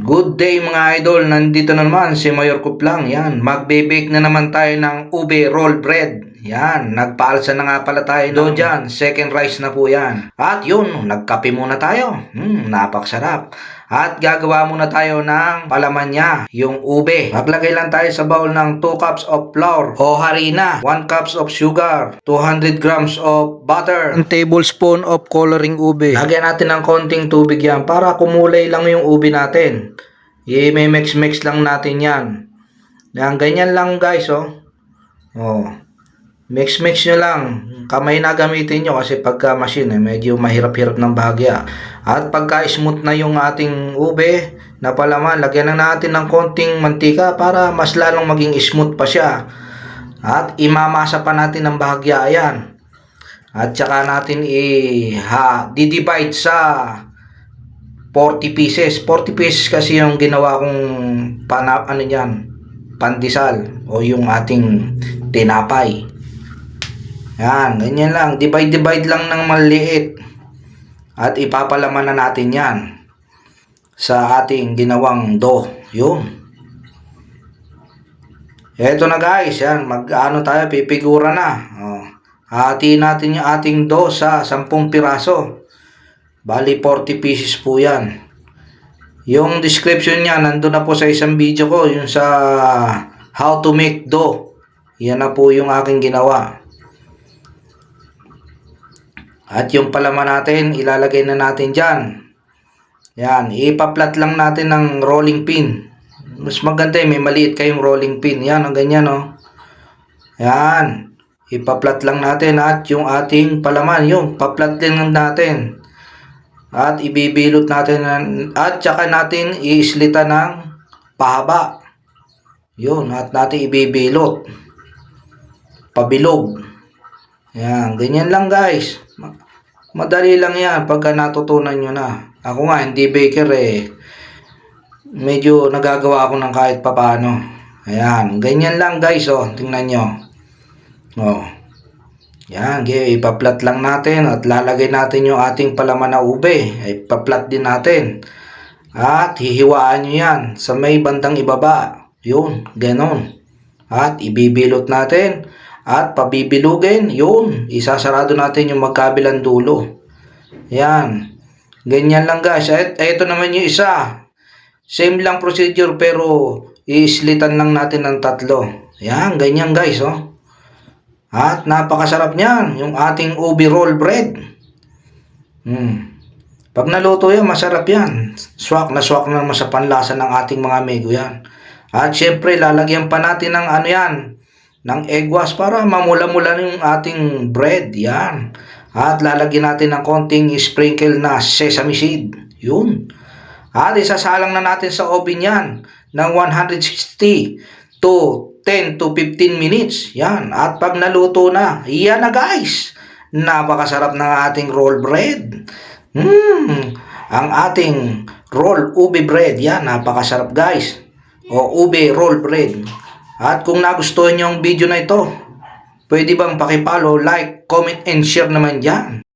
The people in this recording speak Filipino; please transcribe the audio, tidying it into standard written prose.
Good day mga idol, nandito na naman si Mayor Kuplang. Yan, magbe-bake na naman tayo ng ube roll bread. Yan, nagpaalsa na nga pala tayo doon dyan. Second rice na po yan. At yun, nagkape muna tayo. Napaksarap. At gagawa muna tayo ng palaman niya, yung ube. Maglagay lang tayo sa bowl ng 2 cups of flour o harina, 1 cups of sugar, 200 grams of butter, 1 tablespoon of coloring ube. Lagyan natin ng konting tubig yan para kumulay lang yung ube natin. I-mix lang natin yan. Yan, ganyan lang guys, oh. Mix nyo lang. Kamay na gamitin nyo kasi pagka machine, medyo mahirap-hirap ng bahagya. At pagka smooth na yung ating ube na palaman, lagyan na natin ng konting mantika para mas lalong maging smooth pa siya. At imamasa pa natin ng bahagya yan. At saka natin i-divide sa 40 pieces. 40 pieces kasi yung ginawa kong pandesal o yung ating tinapay. Yan, ganyan lang. Divide lang ng maliit. At ipapalaman na natin yan sa ating ginawang dough. Yun. Eto na guys, yan. Tayo, pipigura na. Hatiin natin yung ating dough sa 10 piraso. Bali 40 pieces po yan. Yung description niya nandun na po sa isang video ko, yung sa how to make dough. Yan na po yung aking ginawa. At yung palaman natin, ilalagay na natin dyan. Yan, ipaplat lang natin ng rolling pin. Mas maganda may maliit kayong rolling pin. Yan, ang ganyan, oh. Yan, ipaplat lang natin at yung ating palaman, yung paplat lang natin. At ibibilot natin at saka natin iislita ng pahaba. Yun, at natin ibibilot. Pabilog. Yan, ganyan lang guys. Madali lang yan pagka natutunan nyo na. Ako nga, hindi baker medyo nagagawa ako ng kahit papano. Ayan, ganyan lang guys, oh. Tingnan nyo. Oh. Yan, ipaplat lang natin at lalagay natin yung ating palaman na ube. Ipaplat din natin. At hihiwaan nyo yan sa may bandang ibaba. Yun, ganon. At ibibilot natin. At pabibilugin, yun. Isasarado natin yung magkabilang dulo. Yan. Ganyan lang guys. At ito naman yung isa. Same lang procedure pero iislitan lang natin ng 3. Yan, ganyan guys, oh. At napakasarap niyan, yung ating ube roll bread. Pag naluto yan, masarap yan. Swak na naman sa panlasa ng ating mga amigo yan. At syempre, lalagyan pa natin ng ng egg wash para mamula-mula yung ating bread. Yan. At lalagyan natin ng konting sprinkle na sesame seed. Yun. At isasalang na natin sa oven yan ng 160 to 10 to 15 minutes. Yan. At pag naluto na, yan na guys. Napakasarap ng ating roll bread. Ang ating roll ube bread. Yan. Napakasarap guys. O ube roll bread. At kung nagustuhan nyo ang video na ito, pwede bang pakipollow, like, comment, and share naman dyan.